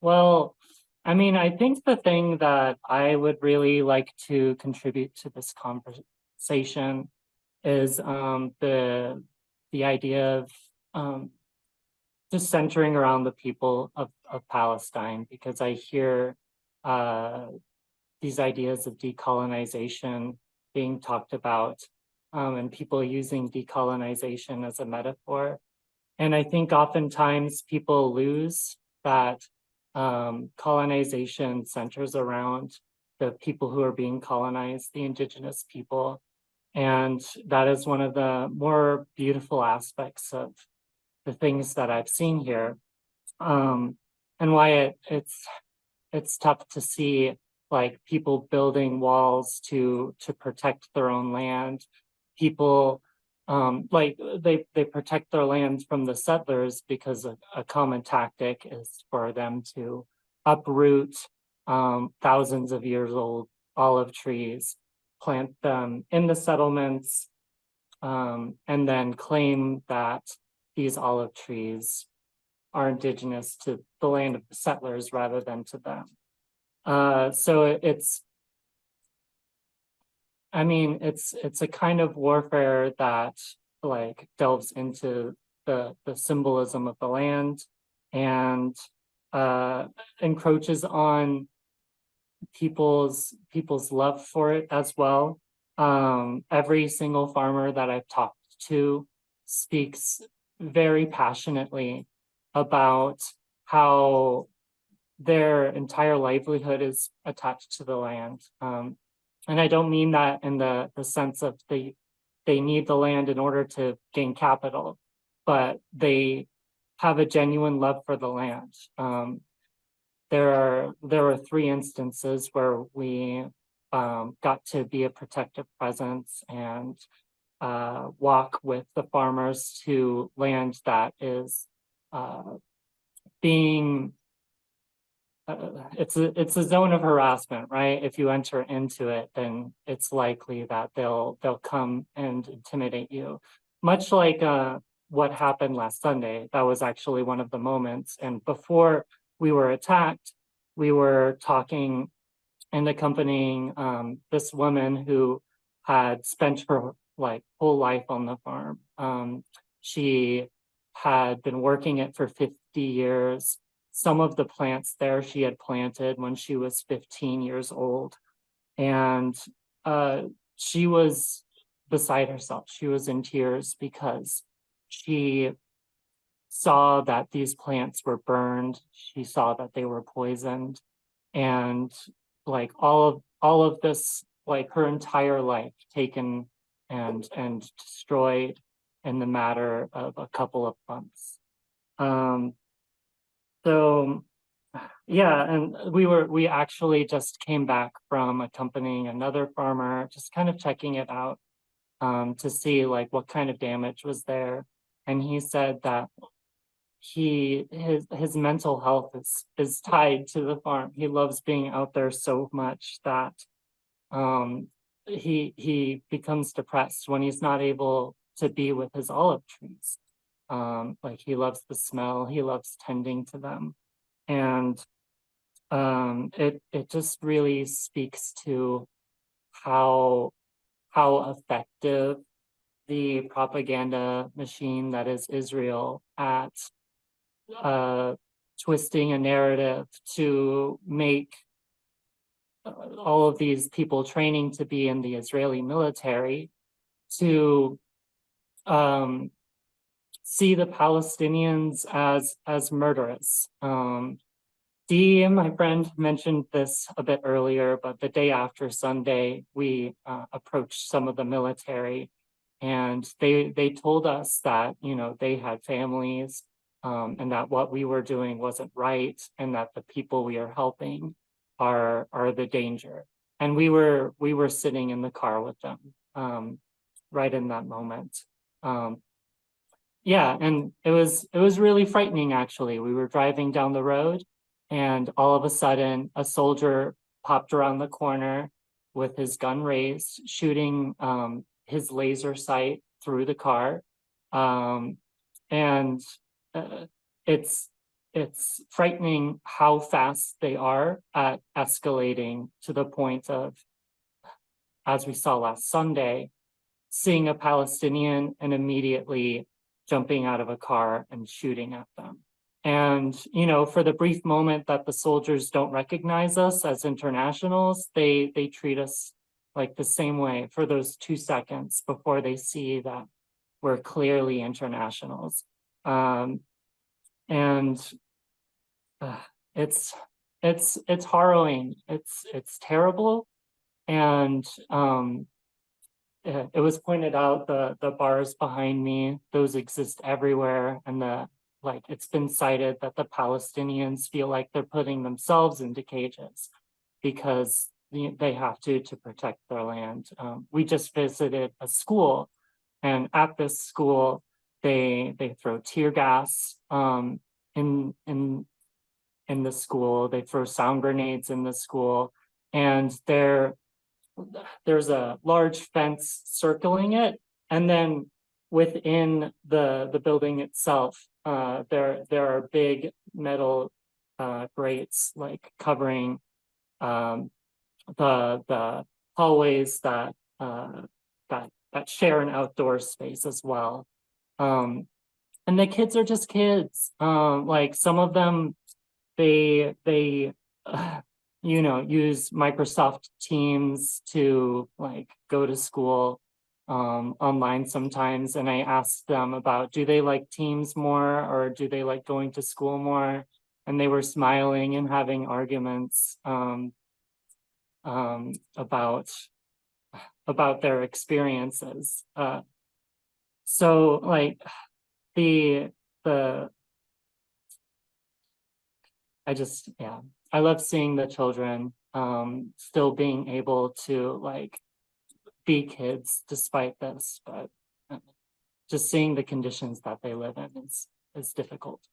Well, I mean, I think the thing that I would really like to contribute to this conversation is the idea of um, just centering around the people of Palestine, because I hear uh, these ideas of decolonization being talked about, and people using decolonization as a metaphor. And I think oftentimes people lose that colonization centers around the people who are being colonized, the indigenous people. And that is one of the more beautiful aspects of the things that I've seen here. Um, and why it's tough to see like people building walls to protect their own land. People like they protect their land from the settlers because a common tactic is for them to uproot thousands of years old olive trees, plant them in the settlements, and then claim that these olive trees are indigenous to the land of the settlers rather than to them. So I mean, it's a kind of warfare that like delves into the symbolism of the land and encroaches on people's love for it as well. Every single farmer that I've talked to speaks very passionately about how their entire livelihood is attached to the land. And I don't mean that in the sense of they need the land in order to gain capital, but they have a genuine love for the land. There were three instances where we got to be a protective presence and walk with the farmers to land that is being it's a zone of harassment, right? If you enter into it, then it's likely that they'll come and intimidate you, much like what happened last Sunday. That was actually one of the moments. And before we were attacked, we were talking and accompanying this woman who had spent her like whole life on the farm. She had been working it for 50 years. Some of the plants there she had planted when she was 15 years old. And she was beside herself. She was in tears because she saw that these plants were burned. She saw that they were poisoned. And like all of this, like her entire life taken and destroyed in the matter of a couple of months. So yeah, and we actually just came back from accompanying another farmer, just kind of checking it out to see like what kind of damage was there. And he said that his mental health is tied to the farm. He loves being out there so much that he becomes depressed when he's not able to be with his olive trees. Like he loves the smell, he loves tending to them. And it just really speaks to how effective the propaganda machine that is Israel at twisting a narrative to make all of these people training to be in the Israeli military to see the Palestinians as murderous. Dee, my friend, mentioned this a bit earlier, but the day after Sunday, we approached some of the military, and they told us that they had families, and that what we were doing wasn't right, and that the people we are helping are the danger. And we were sitting in the car with them right in that moment. Yeah, and it was really frightening actually. We were driving down the road, and all of a sudden a soldier popped around the corner with his gun raised, shooting his laser sight through the car. And it's it's frightening how fast they are at escalating to the point of, as we saw last Sunday, seeing a Palestinian and immediately jumping out of a car and shooting at them. And, you know, for the brief moment that the soldiers don't recognize us as internationals, they treat us like the same way for those 2 seconds before they see that we're clearly internationals. And it's harrowing. It's terrible. And it was pointed out, the bars behind me, those exist everywhere, and it's been cited that the Palestinians feel like they're putting themselves into cages because they have to protect their land. We just visited a school, and at this school, they throw tear gas in the school. They throw sound grenades in the school, and there's a large fence circling it, and then within the building itself, there are big metal grates like covering the hallways that share an outdoor space as well. And the kids are just kids. Like some of them, they use Microsoft Teams to like go to school online sometimes. And I asked them about, do they like Teams more or do they like going to school more? And they were smiling and having arguments about their experiences. So like I love seeing the children still being able to like be kids despite this, but just seeing the conditions that they live in is difficult.